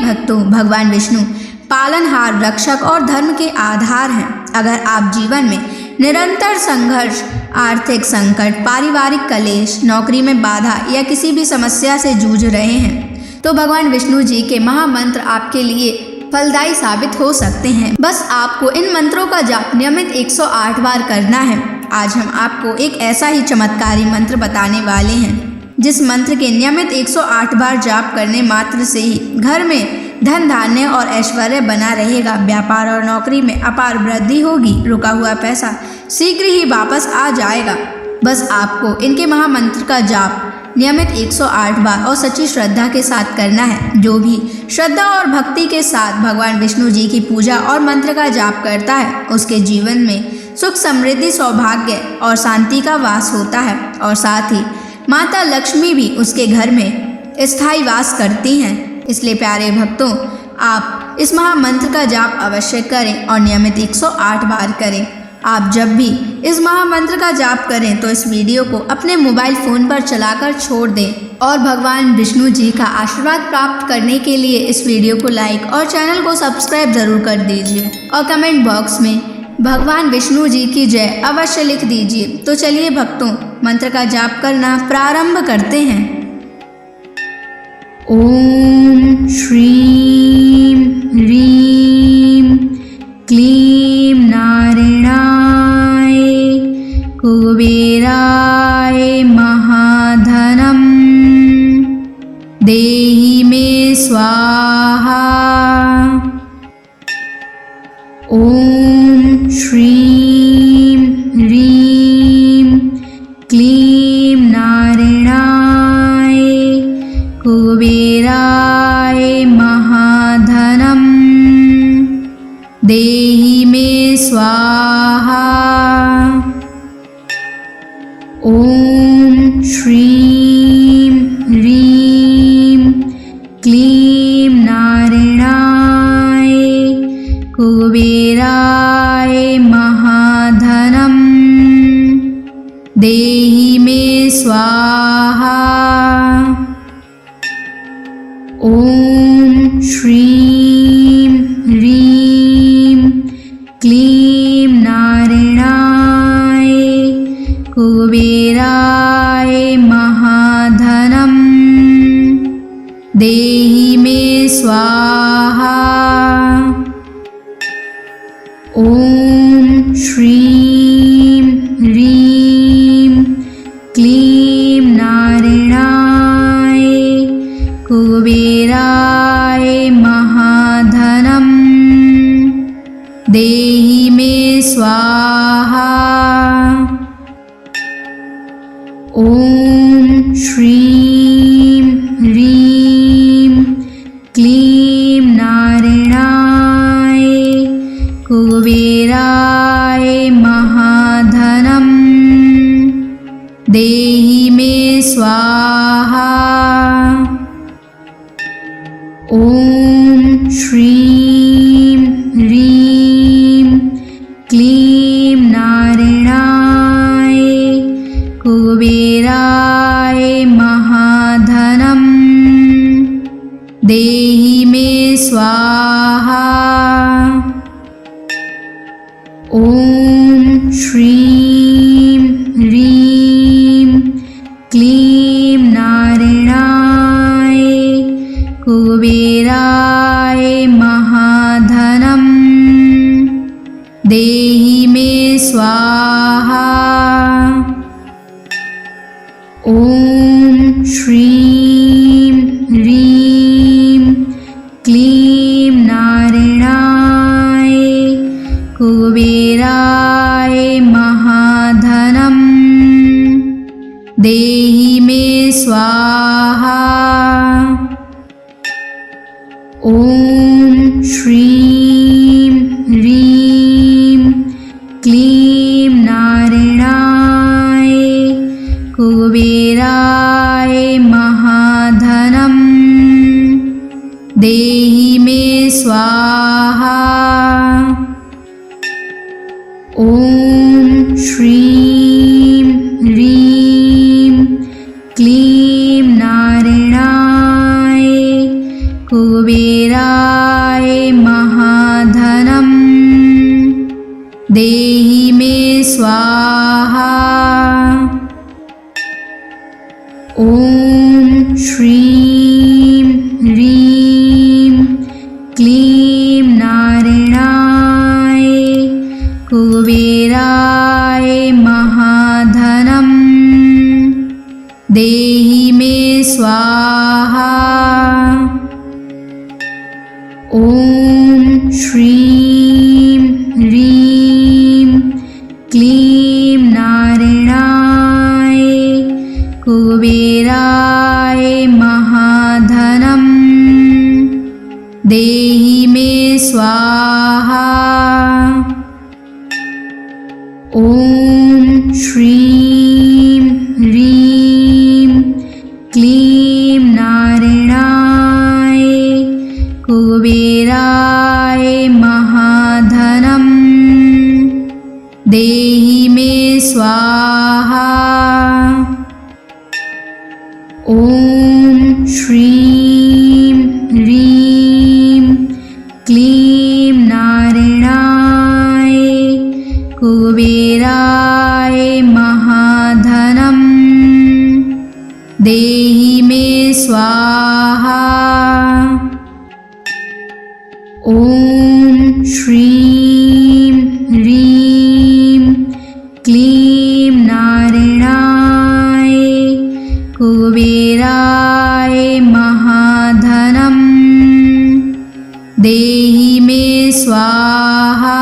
भक्तों, भगवान विष्णु पालनहार, रक्षक और धर्म के आधार हैं। अगर आप जीवन में निरंतर संघर्ष, आर्थिक संकट, पारिवारिक कलेश, नौकरी में बाधा या किसी भी समस्या से जूझ रहे हैं तो भगवान विष्णु जी के महामंत्र आपके लिए फलदायी साबित हो सकते हैं। बस आपको इन मंत्रों का जाप नियमित 108 बार करना है। आज हम आपको एक ऐसा ही चमत्कारी मंत्र बताने वाले हैं जिस मंत्र के नियमित 108 बार जाप करने मात्र से ही घर में धन धान्य और ऐश्वर्य बना रहेगा। व्यापार और नौकरी में अपार वृद्धि होगी। रुका हुआ पैसा शीघ्र ही वापस आ जाएगा। बस आपको इनके महामंत्र का जाप नियमित 108 बार और सच्ची श्रद्धा के साथ करना है। जो भी श्रद्धा और भक्ति के साथ भगवान विष्णु जी की पूजा और मंत्र का जाप करता है उसके जीवन में सुख, समृद्धि, सौभाग्य और शांति का वास होता है और साथ ही माता लक्ष्मी भी उसके घर में स्थायी वास करती हैं। इसलिए प्यारे भक्तों, आप इस महामंत्र का जाप अवश्य करें और नियमित 108 बार करें। आप जब भी इस महामंत्र का जाप करें तो इस वीडियो को अपने मोबाइल फ़ोन पर चलाकर छोड़ दें और भगवान विष्णु जी का आशीर्वाद प्राप्त करने के लिए इस वीडियो को लाइक और चैनल को सब्सक्राइब ज़रूर कर दीजिए और कमेंट बॉक्स में भगवान विष्णु जी की जय अवश्य लिख दीजिए। तो चलिए भक्तों, मंत्र का जाप करना प्रारंभ करते हैं। ओम श्रीं ह्रीं क्लीं नारायणाय कुबेराय महाधनं देहि मे स्वाहा। ओम श्रीं ह्रीं क्लीं नारायणाय कुबेराय महाधनं देहि मे स्वाहा। ओम श्रीं ह्रीं क्लीं नारायणाय कुबेराय महाधनं देहि मे स्वाहा। ओम श्रीं ह्रीं क्लीं नारायणाय कुबेराय महाधनं देहि मे स्वाहा। ओम श्रीं ह्रीं क्लीं नारायणाय कुबेराय महाधनं देहि मे स्वाहा। ओम श्रीं ह्रीं क्लीं नारायणाय कुबेराय महाधनं देहि मे स्वाहा। ओम श्रीं ह्रीं क्लीं नारायणाय कुबेराय महाधनं देहि मे स्वाहा। ओम श्रीं ह्रीं क्लीं नारायणाय कुबेराय महाधनं देहि मे स्वाहा। ओम श्रीं ह्रीं क्लीं नारायणाय कुबेराय महाधनं देहि मे स्वाहा। ओम श्रीं ह्रीं क्लीं नारायणाय कुबेराय महाधनं देहि मे स्वाहा। ओम श्रीं ह्रीं क्लीं नारायणाय कुबेराय ॐ श्रीं ह्रीं क्लीं नारायणाय कुबेराय महाधनं देहि मे स्वाहा। ॐ श्रीं ह्रीं क्लीं नारायणाय कुबेराय महाधनं देहि मे स्वाहा। ॐ श्रीं ह्रीं क्लीं नारायणाय कुबेराय महाधनं देहि मे स्वाहा। ॐ श्रीं ह्रीं क्लीं नारायणाय कुबेराय महाधनं देहि मे स्वाहा। ॐ श्रीं ह्रीं क्लीं नारायणाय कुबेराय महाधनं देहि मे स्वाहा।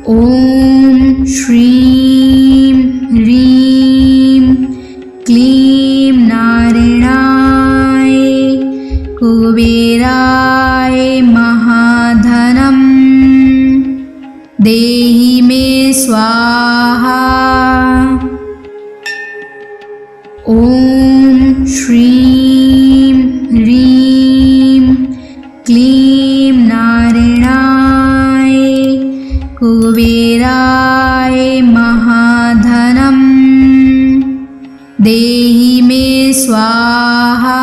ॐ श्रीं ह्रीं क्लीं नारायणाय कुबेराय महाधनं देहि मे स्वाहा। ॐ श्रीं ह्रीं क्लीं नारायणाय कुबेराय महाधनं देहि मे स्वाहा।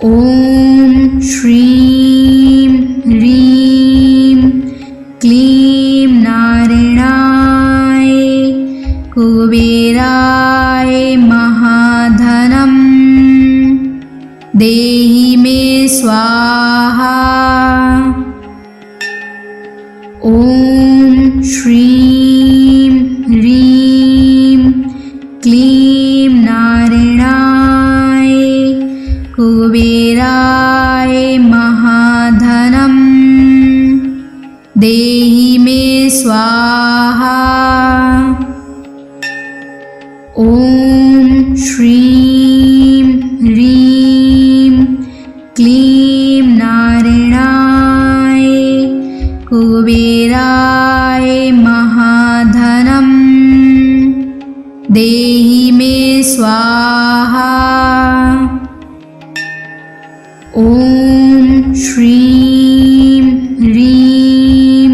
ॐ श्रीं ह्रीं क्लीं नारायणाय कुबेराय महाधनं देहि मे स्वाहा। ॐ श्रीं ह्रीं क्लीं नारायणाय कुबेराय महाधनं देहि मे स्वाहा। ॐ श्रीं ह्रीं क्लीं नारायणाय कुबेराय महाधनं देहि मे स्वाहा। ॐ श्रीं ह्रीं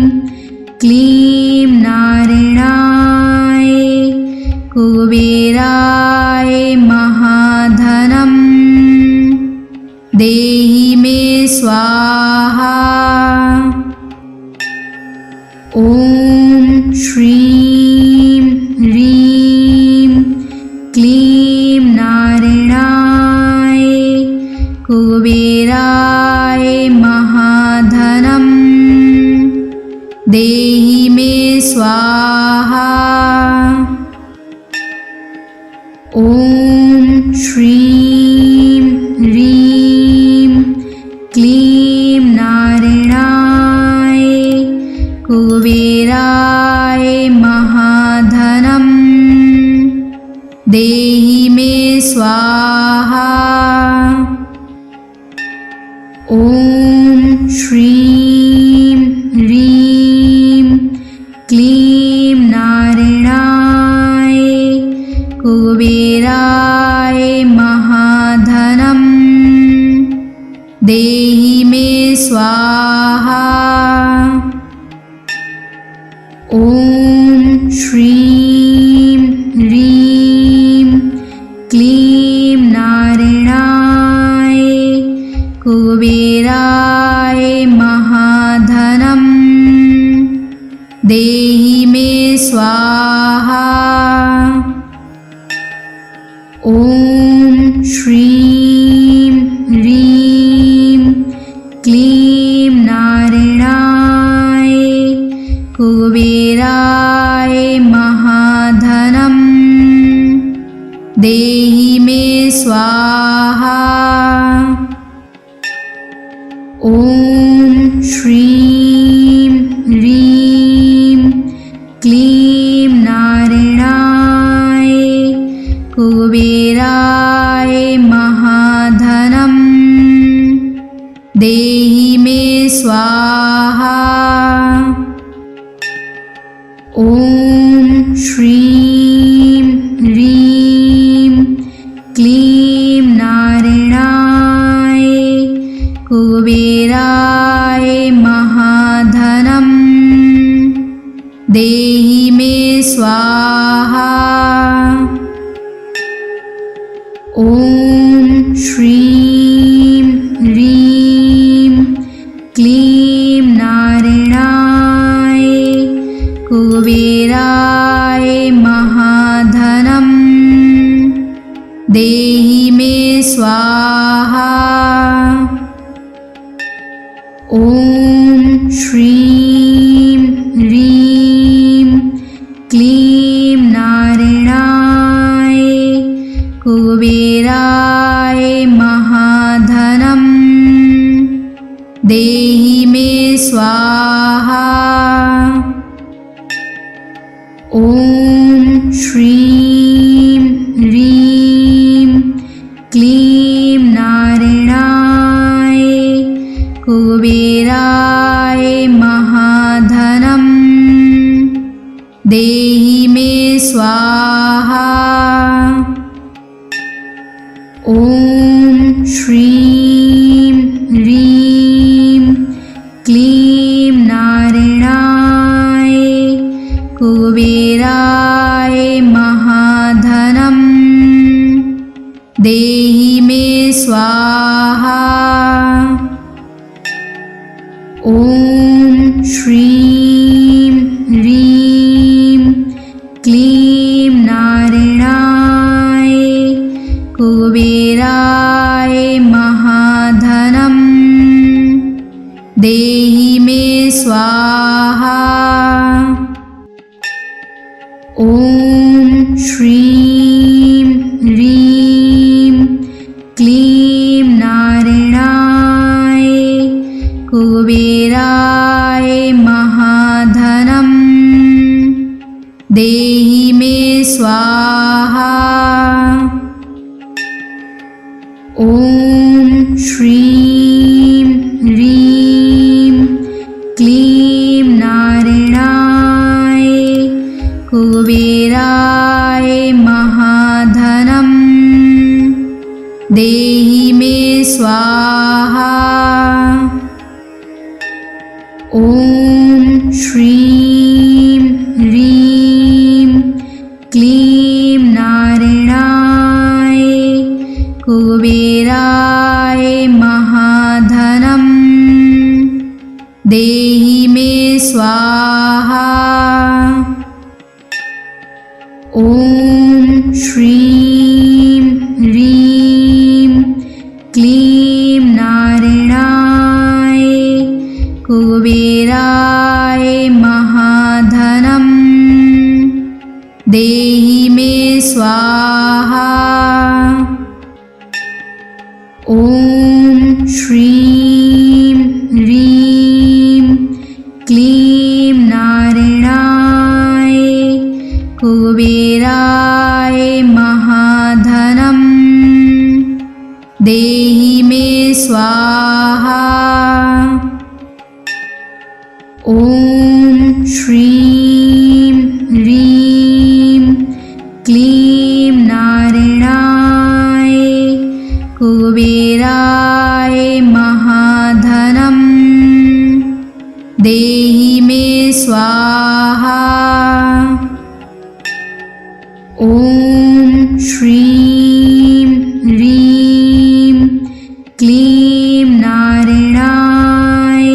क्लीं नारायणाय कुबेराय महाधनं देहि मे स्वाहा। ॐ श्रीं ह्रीं क्लीं नारायणाय कुबेराय महाधनं देहि मे स्वाहा। ॐ श्रीं ह्रीं क्लीं नारायणाय कुबेराय महाधनं देहि मे स्वाहा। ॐ श्रीं ह्रीं क्लीं नारायणाय कुबेराय महाधनं देहि मे स्वाहा। ॐ श्रीं ह्रीं क्लीं नारायणाय कुबेराय महाधनं देहि मे स्वाहा। ॐ श्रीं ह्रीं क्लीं नारायणाय कुबेराय महाधनं देहि मे स्वाहा। ॐ श्रीं ह्रीं क्लीं नारायणाय कुबेराय महाधनं देहि मे स्वाहा। ॐ श्रीं ह्रीं क्लीं नारायणाय कुबेराय महाधनं देहि मे स्वाहा। ॐ श्रीं ह्रीं क्लीं नारायणाय कुबेराय महाधनं देहि मे स्वाहा। ॐ श्रीं ह्रीं क्लीं नारायणाय कुबेराय महाधनं देहि मे स्वाहा। ॐ श्रीं ह्रीं क्लीं नारायणाय कुबेराय महाधनं देहि मे स्वाहा। ॐ श्रीं ह्रीं क्लीं नारायणाय कुबेराय महाधनं देहि मे स्वाहा। ॐ श्रीं ह्रीं क्लीं नारायणाय कुबेराय महाधनं देहि मे स्वाहा। ॐ श्रीं ह्रीं क्लीं नारायणाय कुबेराय महाधनं देहि मे स्वाहा। ॐ श्रीं ह्रीं क्लीं नारायणाय कुबेराय महाधनं देहि मे स्वाहा। ॐ श्रीं ह्रीं क्लीं नारायणाय कुबेराय महाधनं देहि मे स्वाहा। ॐ श्रीं ह्रीं क्लीं नारायणाय कुबेराय महाधनं देहि मे स्वाहा। ॐ श्रीं ह्रीं क्लीं नारायणाय कुबेराय महाधनं देहि मे स्वाहा। ॐ श्रीं ह्रीं क्लीं नारायणाय कुबेराय महाधनं देहि मे स्वाहा। ॐ श्रीं ह्रीं क्लीं नारायणाय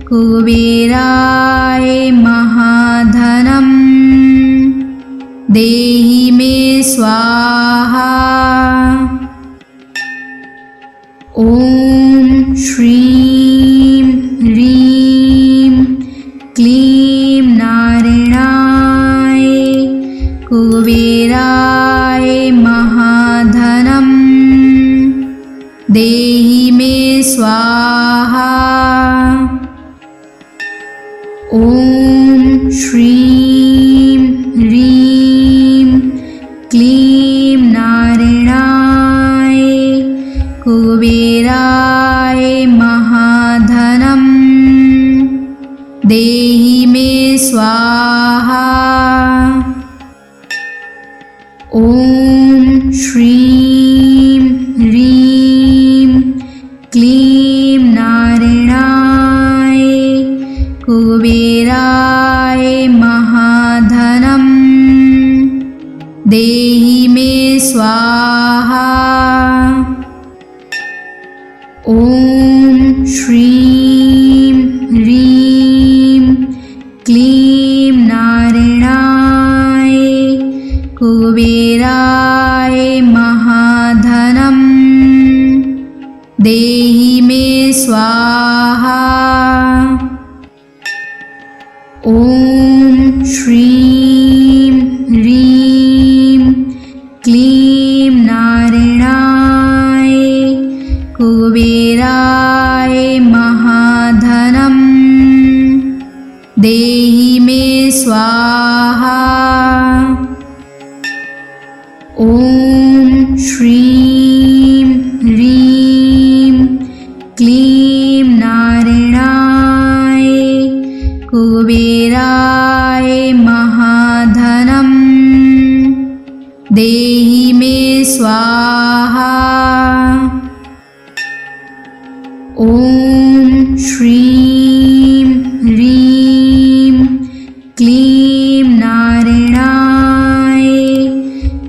कुबेराय महाधनम् देहि मे स्वाहा। ॐ श्रीं ह्रीं क्लीं नारायणाय कुबेराय महाधनम् देहि मे स्वाहा। ॐ श्रीं ह्रीं क्लीं नारायणाय कुबेराय महाधनम् देहि मे स्वाहा। ॐ श्रीं ह्रीं क्लीं नारायणाय कुबेराय महाधनम् देहि मे स्वाहा। ॐ श्रीं ह्रीं क्लीं नारायणाय कुबेराय महाधनम् देहि मे स्वाहा। ॐ श्रीं ह्रीं क्लीं नारायणाय कुबेराय महाधनम् देहि मे स्वाहा। ॐ श्रीं ह्रीं क्लीं नारायणाय कुबेराय महाधनम् देहि मे स्वाहा। ॐ श्रीं ह्रीं क्लीं नारायणाय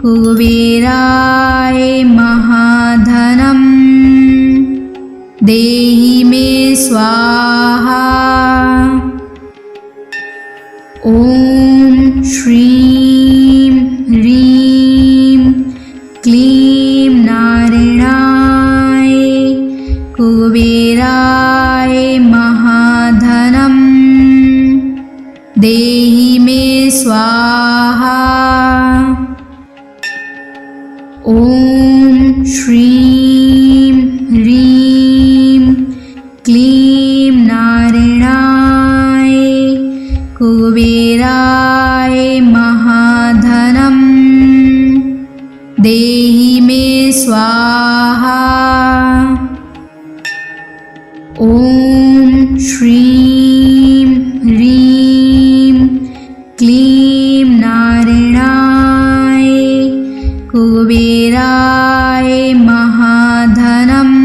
कुबेराय महाधनम् देहि मे स्वाहा। ॐ श्रीं ह्रीं क्लीं नारायणाय कुबेराय महाधनम् देहि मे स्वाहा। ॐ श्रीं ह्रीं क्लीं नारायणाय कुबेराय महाधनम् देहि मे स्वाहा। ॐ श्रीं ह्रीं क्लीं नारायणाय कुबेराय महाधनम्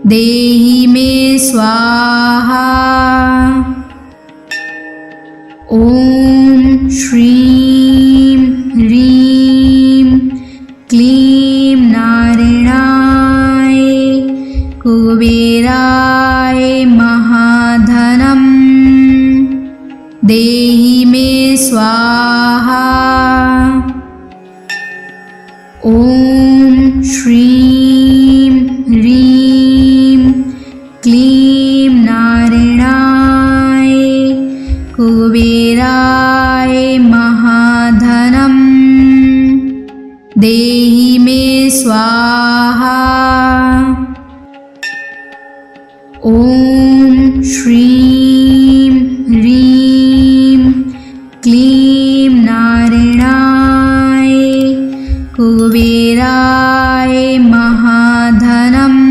देहि मे स्वाहा। ॐ श्रीं ह्रीं क्लीं नारायणाय कुबेराय महाधनम् देहि मे स्वाहा। ॐ श्रीं ह्रीं क्लीं नारायणाय कुबेराय महाधनम् देहि मे स्वाहा। ॐ श्रीं ह्रीं क्लीं नारायणाय कुबेराय महाधनम्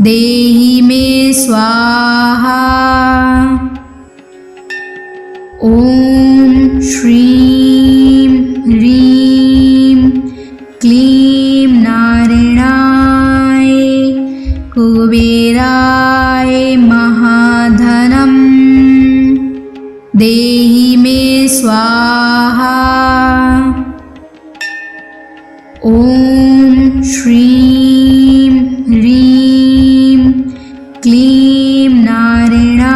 देहि मे स्वाहा। ॐ श्रीं ह्रीं क्लीं नारायणाय कुबेराय महाधनम् देहि मे स्वाहा। ॐ श्रीं ह्रीं क्लीं नारायणाय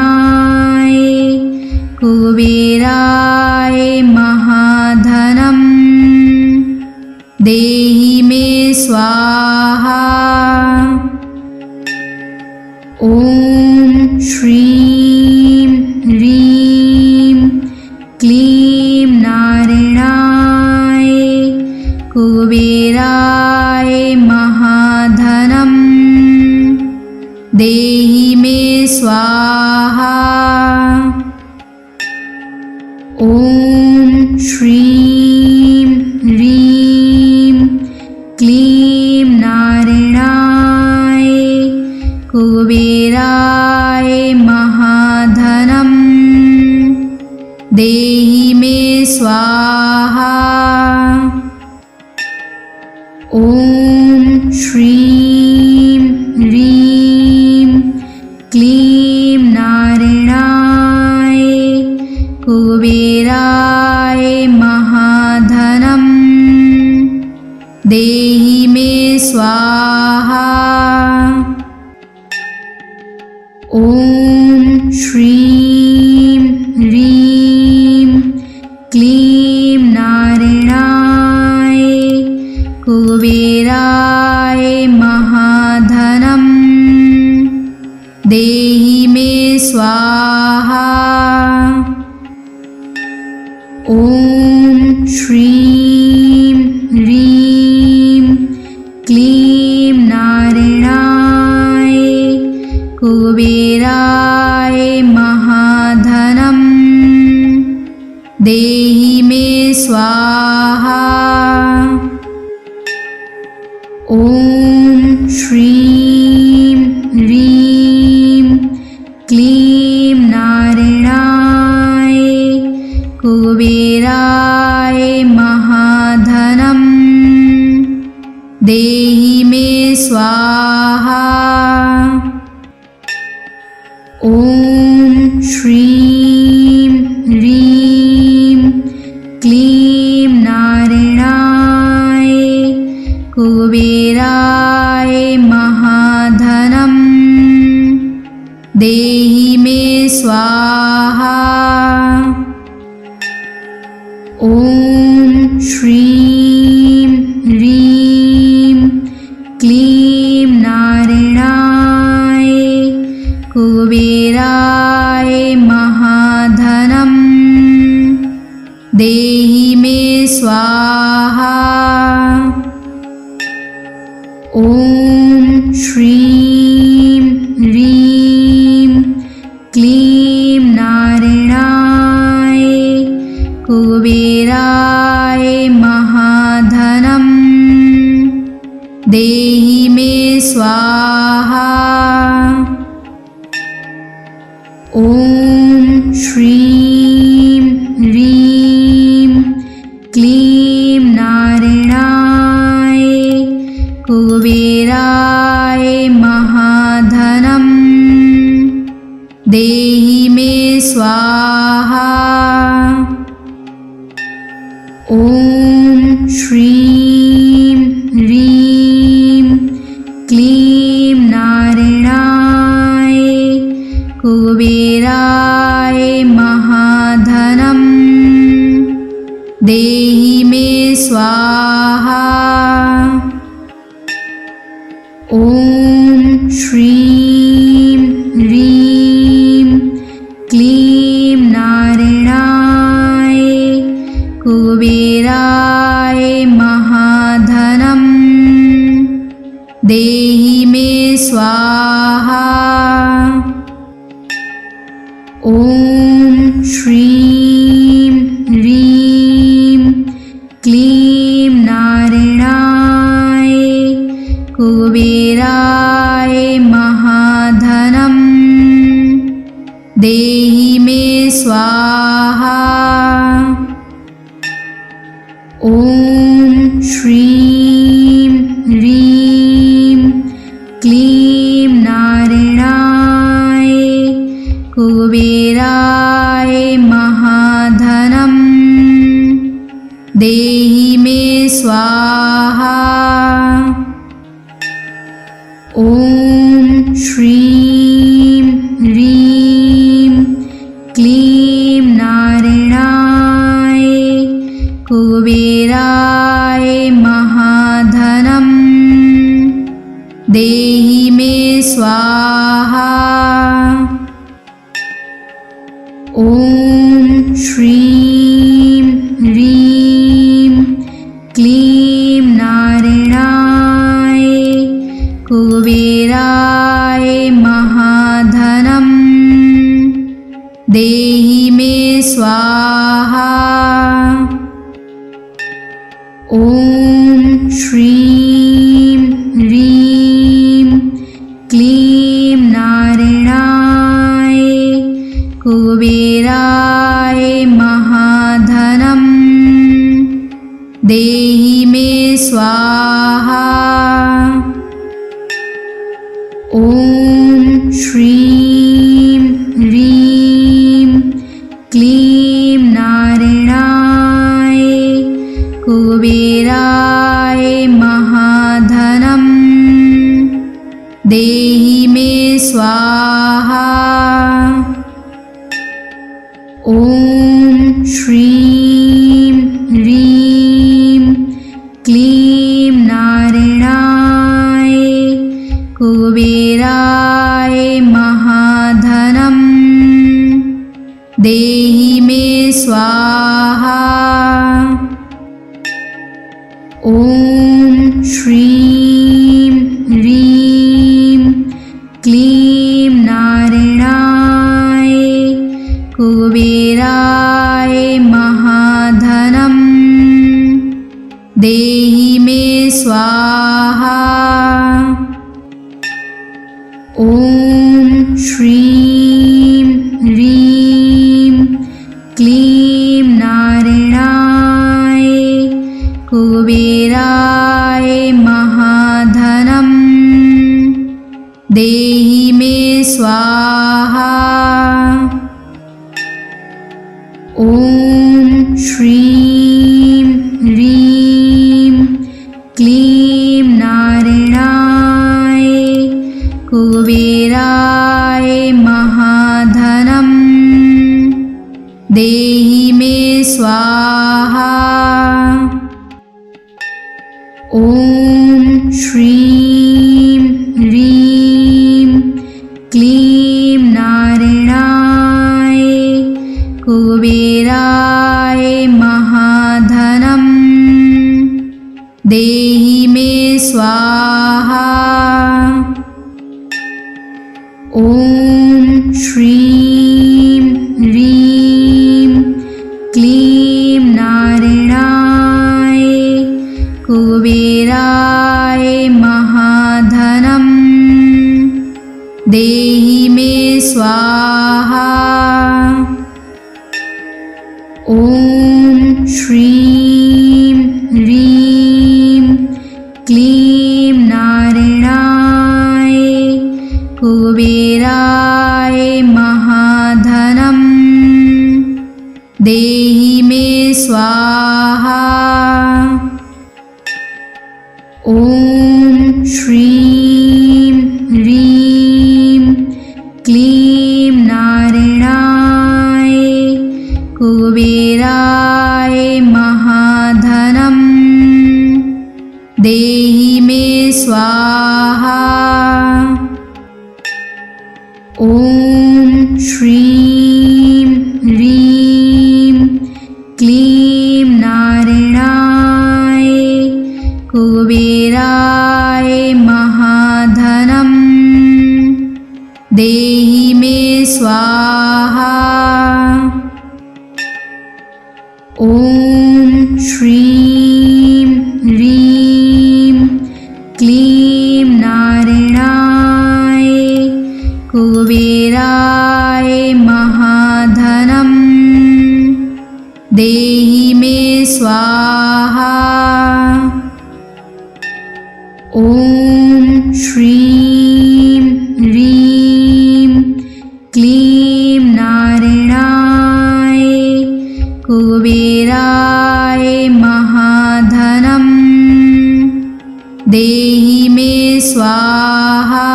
ॐ श्रीं ह्रीं क्लीं नारायणाय कुबेराय महाधनं देहि मे स्वाहा। ॐ श्रीं ह्रीं क्लीं नारायणाय कुबेराय महाधनं देहि मे स्वाहा। ॐ श्रीं ह्रीं क्लीं नारायणाय कुबेराय महाधनं देहि मे स्वाहा। ॐ श्रीं ह्रीं क्लीं नारायणाय कुबेराय महाधनं देहि मे स्वाहा। ॐ श्रीं ह्रीं क्लीं नारायणाय कुबेराय महाधनं देहि मे स्वाहा। ॐ श्रीं ह्रीं क्लीं नारायणाय कुबेराय महाधनं देहि मे स्वाहा। ॐ श्रीं ह्रीं क्लीं नारायणाय कुबेराय महाधनं देहि मे स्वाहा। ॐ श्रीं ह्रीं क्लीं नारायणाय कुबेराय महाधनं देहि मे स्वाहा। ॐ श्रीं ह्रीं क्लीं नारायणाय कुबेराय महाधनं देहि मे स्वाहा। ॐ श्रीं ह्रीं क्लीं नारायणाय कुबेराय महाधनं देहि मे स्वाहा। ॐ श्रीं ह्रीं क्लीं नारायणाय कुबेराय महाधनं देहि मे स्वाहा। ॐ श्रीं ह्रीं क्लीं नारायणाय कुबेराय महाधनं देहि मे स्वाहा। ॐ श्रीं ह्रीं क्लीं नारायणाय कुबेराय महाधनं देहि मे स्वाहा। ॐ श्रीं ह्रीं क्लीं नारायणाय कुबेराय महाधनं देहि मे स्वाहा। ॐ श्रीं ह्रीं क्लीं नारायणाय कुबेराय महाधनं देहि मे स्वाहा। ॐ श्रीं ह्रीं क्लीं नारायणाय कुबेराय महाधनं देहि मे स्वाहा। ॐ श्रीं ह्रीं क्लीं नारायणाय कुबेराय महाधनं देहि मे स्वाहा। ॐ श्रीं ह्रीं क्लीं नारायणाय कुबेराय महाधनं देहि मे स्वाहा। ॐ श्रीं ह्रीं क्लीं नारायणाय कुबेराय महाधनं देहि मे स्वाहा। ॐ श्रीं ह्रीं क्लीं नारायणाय कुबेराय महाधनं देहि मे स्वाहा। ॐ श्रीं ह्रीं क्लीं नारायणाय कुबेराय महाधनं देहि मे स्वाहा। ॐ श्रीं ह्रीं क्लीं नारायणाय कुबेराय महाधनं देहि मे स्वाहा। ॐ श्रीं ह्रीं क्लीं नारायणाय कुबेराय महाधनं देहि मे स्वाहा। ॐ श्रीं ह्रीं क्लीं नारायणाय कुबेराय महाधनं देहि मे स्वाहा। ॐ श्रीं ह्रीं क्लीं नारायणाय कुबेराय महाधनं देहि मे स्वाहा। ॐ श्रीं ह्रीं क्लीं नारायणाय कुबेराय महाधनं देहि मे स्वाहा। ॐ श्रीं ह्रीं क्लीं नारायणाय कुबेराय महाधनं देहि मे स्वाहा। ॐ श्रीं ह्रीं क्लीं नारायणाय कुबेराय महाधनं देहि मे स्वाहा।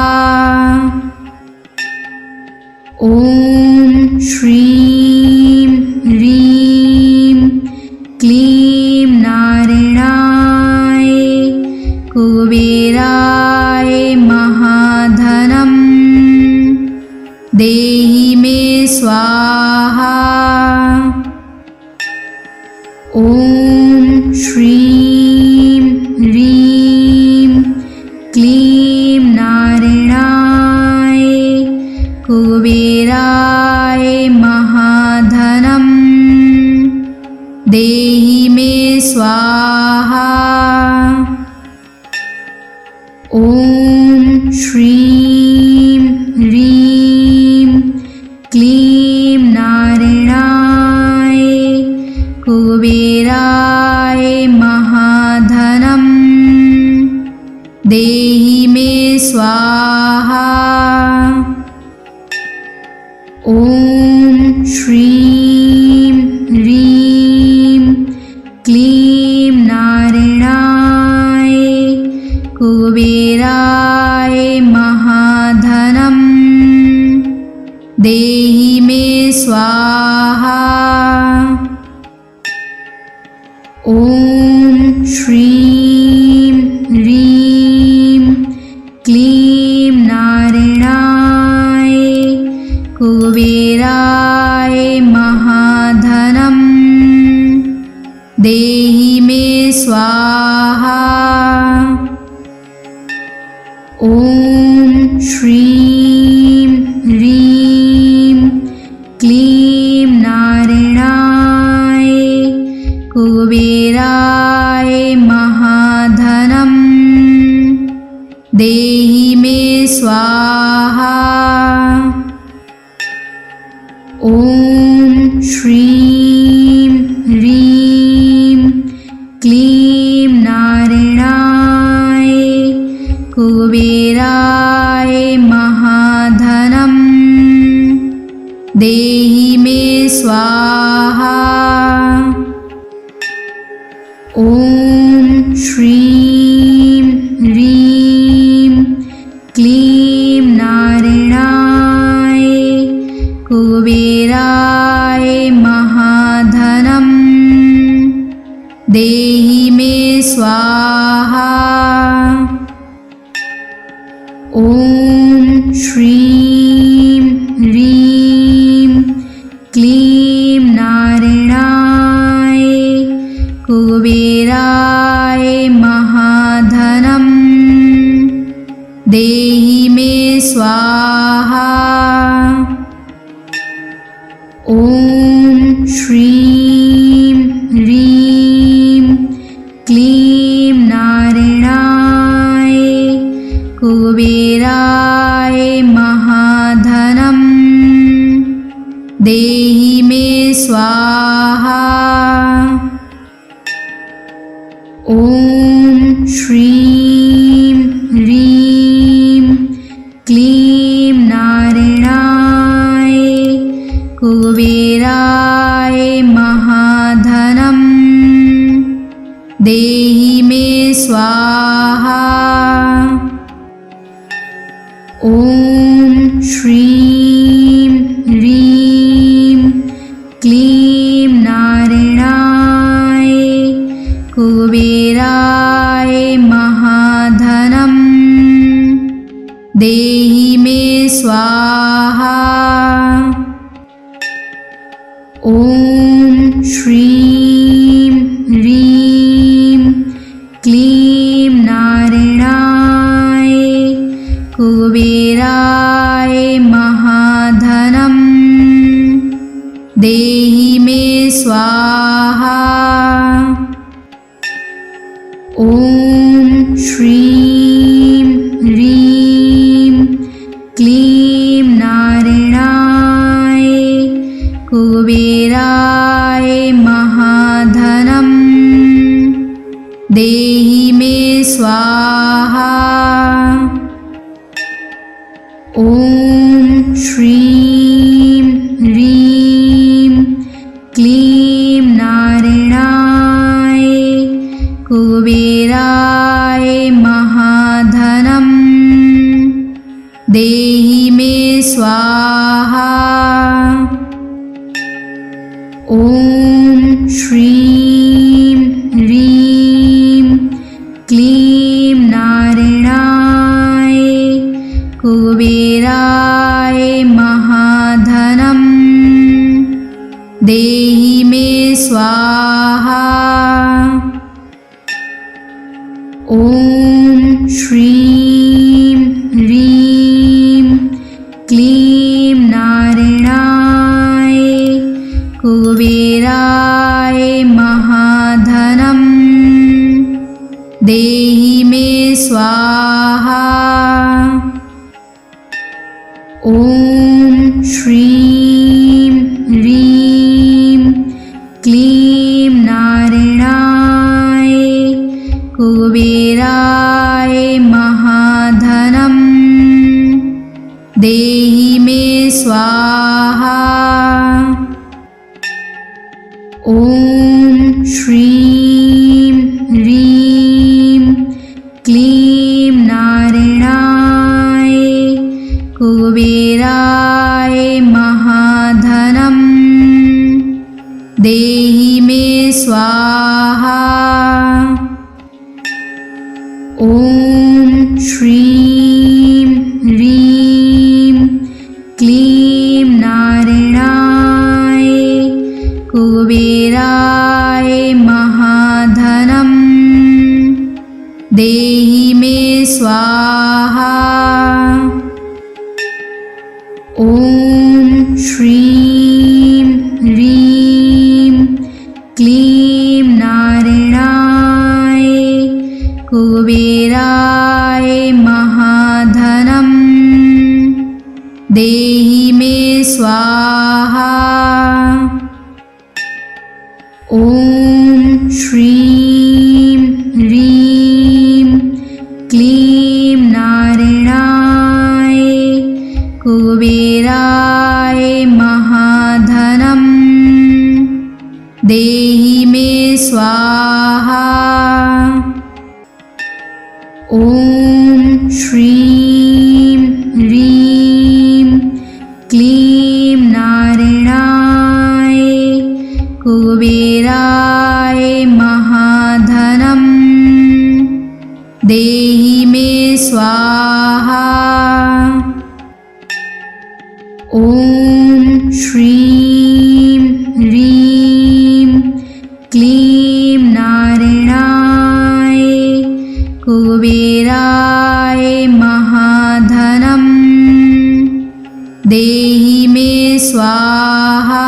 ॐ श्रीं ह्रीं क्लीं नारायणाय कुबेराय महाधनं देहि मे स्वाहा। ॐ श्रीं ह्रीं क्लीं नारायणाय कुबेराय महाधनं देहि मे स्वाहा। ॐ श्रीं ह्रीं क्लीं नारायणाय कुबेराय महाधनं देहि मे स्वाहा। ॐ श्रीं ह्रीं क्लीं नारायणाय कुबेराय महाधनं देहि मे स्वाहा। ॐ श्रीं ह्रीं क्लीं नारायणाय कुबेराय महाधनं देहि मे स्वाहा। ॐ श्रीं ह्रीं क्लीं नारायणाय कुबेराय महाधनं देहि मे स्वाहा। ॐ श्रीं ह्रीं क्लीं नारायणाय कुबेराय महाधनं देहि मे स्वाहा। ॐ श्रीं ह्रीं क्लीं नारायणाय कुबेराय महाधनं देहि मे स्वाहा। ॐ श्रीं ह्रीं क्लीं नारायणाय कुबेराय महाधनं देहि मे स्वाहा। ॐ श्रीं ह्रीं क्लीं नारायणाय कुबेराय महाधनं देहि मे स्वाहा। ॐ श्रीं ह्रीं क्लीं नारायणाय कुबेराय महाधनं देहि मे स्वाहा। ॐ श्रीं ह्रीं क्लीं नारायणाय कुबेराय महाधनं देहि मे स्वाहा। ॐ श्रीं ह्रीं क्लीं नारायणाय कुबेराय महाधनं देहि मे स्वाहा। ॐ श्रीं ह्रीं क्लीं नारायणाय कुबेराय महाधनं देहि मे स्वाहा। ॐ श्रीं ह्रीं क्लीं नारायणाय कुबेराय महाधनं देहि मे स्वाहा। ॐ श्रीं ह्रीं क्लीं नारायणाय कुबेराय महाधनं देहि मे स्वाहा। ॐ श्रीं ह्रीं क्लीं नारायणाय कुबेराय स्वाहा। ॐ श्रीं ह्रीं क्लीं नारायणाय कुबेराय महाधनं देहि मे स्वाहा। ॐ श्रीं ह्रीं क्लीं नारायणाय कुबेराय महाधनं देहि मे स्वाहा। ॐ श्रीं ह्रीं क्लीं नारायणाय कुबेराय महाधनं देहि मे स्वाहा। ॐ श्रीं ह्रीं क्लीं नारायणाय कुबेराय महाधनं देहि मे स्वाहा। ॐ श्रीं ह्रीं क्लीं नारायणाय कुबेराय महाधनं देहि मे स्वाहा। ॐ श्रीं ह्रीं क्लीं नारायणाय कुबेराय महाधनं देहि मे स्वाहा। ॐ श्रीं ह्रीं क्लीं नारायणाय कुबेराय महाधनं देहि मे स्वाहा।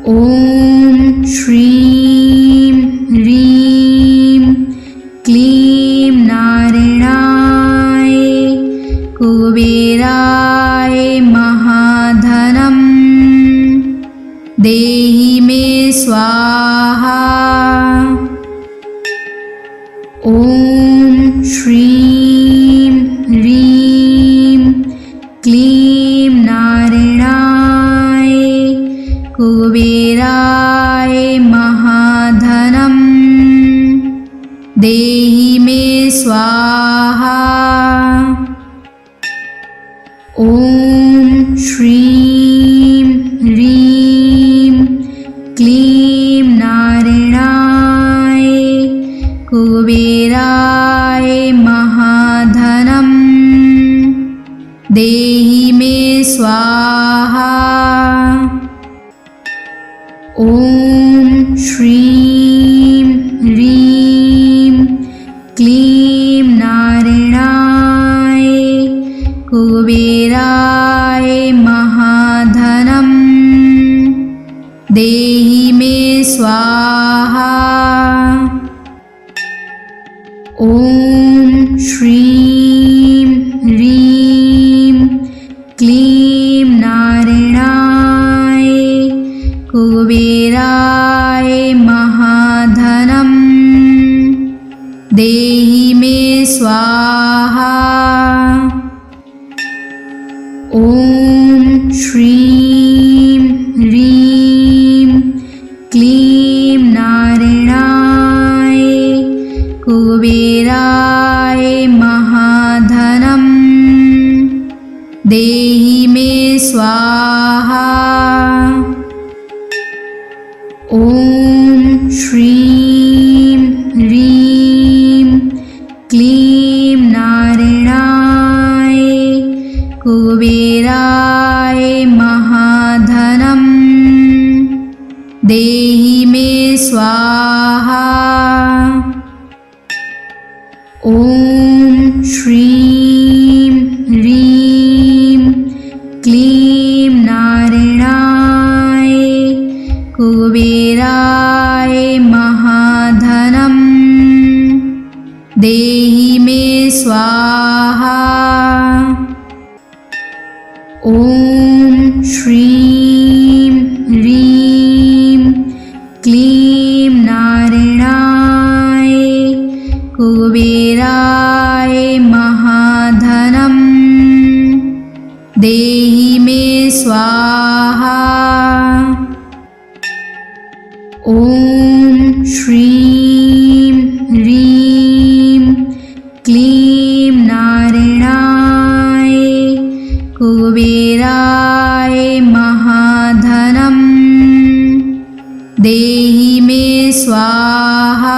ॐ श्रीं ह्रीं क्लीं नारायणाय कुबेराय महाधनं देहि मे स्वाहा। ॐ श्रीं ह्रीं क्लीं नारायणाय कुबेराय महाधनं देहि मे स्वाहा। ॐ श्रीं ह्रीं क्लीं नारायणाय कुबेराय महाधनं देहि मे स्वाहा। ॐ श्रीं ह्रीं क्लीं नारायणाय कुबेराय महाधनं देहि मे स्वाहा। ॐ श्रीं ह्रीं क्लीं नारायणाय कुबेराय महाधनं देहि मे स्वाहा। ॐ श्रीं ह्रीं क्लीं नारायणाय कुबेराय महाधनं देहि मे स्वाहा। ॐ श्रीं ह्रीं क्लीं नारायणाय कुबेराय महाधनं देहि मे स्वाहा। ॐ श्रीं ह्रीं क्लीं नारायणाय कुबेराय महाधनं स्वाहा। ॐ श्रीं ह्रीं क्लीं नारायणाय कुबेराय महाधनं देहि मे स्वाहा। ॐ श्रीं ह्रीं क्लीं नारायणाय कुबेराय महाधनं देहि मे स्वाहा।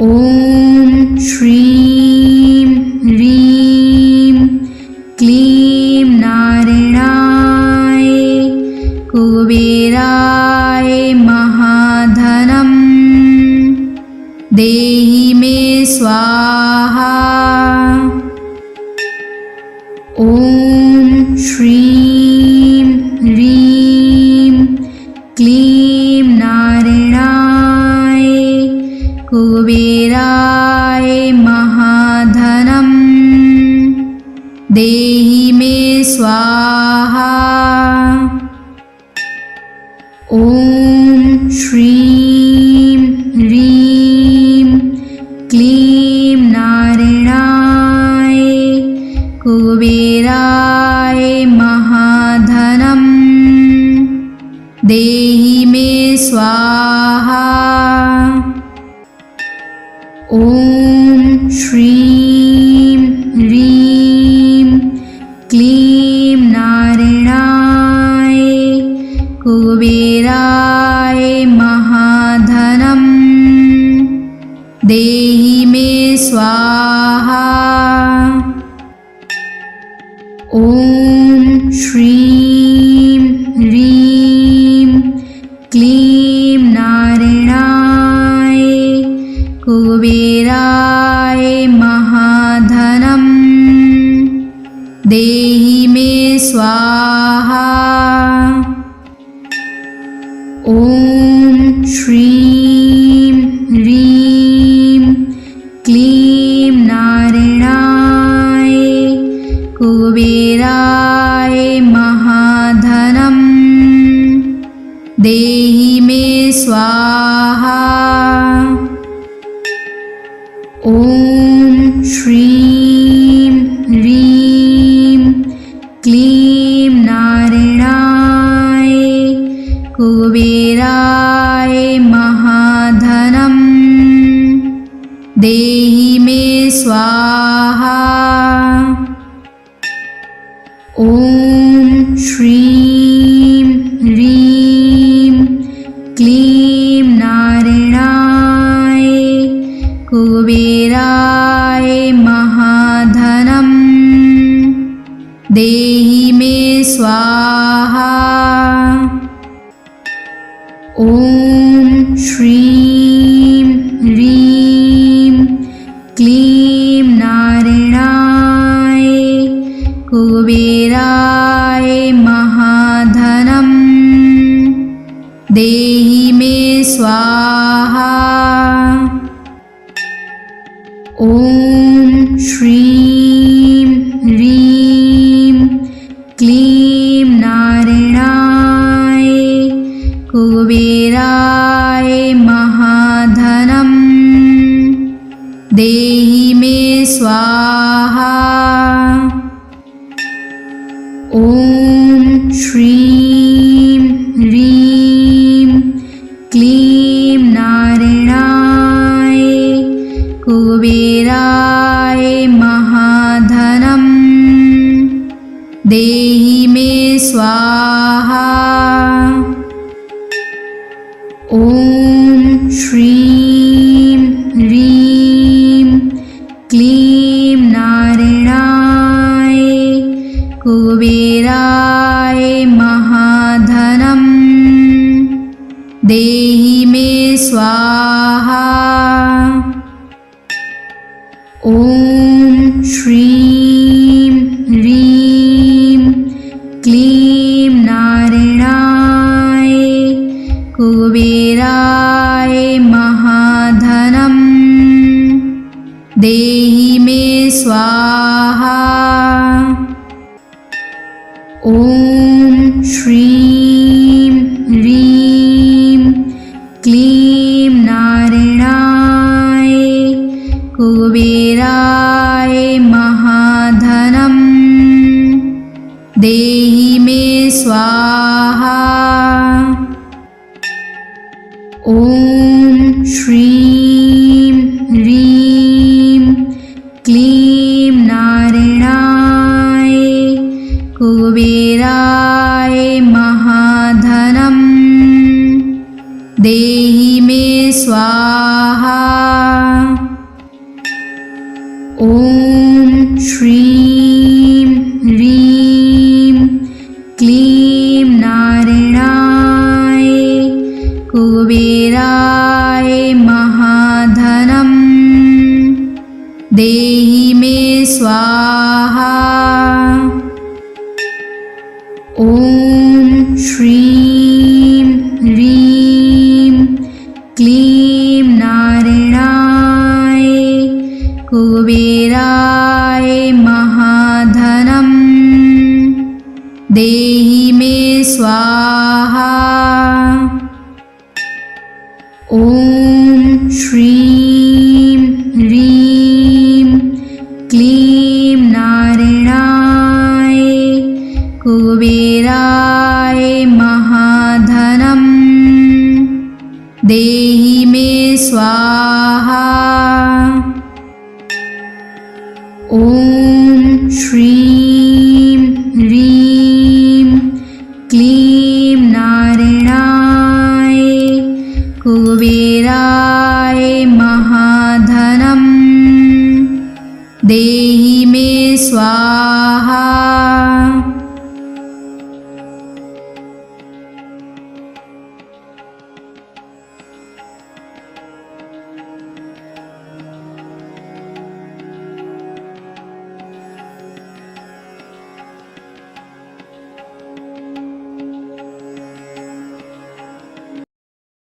ॐ श्रीं ह्रीं क्लीं नारायणाय कुबेराय महाधनं देहि मे स्वाहा। ॐ श्रीं ह्रीं क्लीं नारायणाय कुबेराय महाधनं देहि मे स्वाहा। ॐ श्रीं ह्रीं क्लीं नारायणाय कुबेराय महाधनं देहि मे स्वाहा। ॐ श्रीं ह्रीं क्लीं नारायणाय कुबेराय महाधनं देहि मे स्वाहा। ॐ श्रीं ह्रीं क्लीं नारायणाय कुबेराय महाधनं देहि मे स्वाहा। ॐ श्रीं ह्रीं क्लीं नारायणाय कुबेराय महाधनं देहि मे स्वाहा। ॐ श्रीं ह्रीं क्लीं नारायणाय कुबेराय महाधनं देहि मे स्वाहा। ॐ श्रीं ह्रीं क्लीं नारायणाय कुबेराय महाधनं देहि मे स्वाहा। ॐ श्रीं ह्रीं क्लीं नारायणाय कुबेराय महाधनं देहि मे स्वाहा। ॐ श्रीं ह्रीं क्लीं नारायणाय कुबेराय महाधनं देहि मे स्वाहा। ॐ श्रीं ह्रीं क्लीं नारायणाय कुबेराय महाधनं देहि मे स्वाहा। ॐ श्रीं ह्रीं क्लीं नारायणाय कुबेराय महाधनं देहि मे स्वाहा। ॐ श्रीं ह्रीं क्लीं नारायणाय कुबेराय महाधनं ॐ श्रीं ह्रीं क्लीं नारायणाय कुबेराय महाधनं देहि मे स्वाहा। ॐ श्रीं ह्रीं क्लीं नारायणाय कुबेराय महाधनं देहि मे स्वाहा। ॐ श्रीं ह्रीं क्लीं नारायणाय कुबेराय महाधनं देहि मे स्वाहा। ॐ श्रीं ह्रीं क्लीं नारायणाय कुबेराय महाधनं देहि मे स्वाहा। ॐ श्रीं ह्रीं क्लीं नारायणाय कुबेराय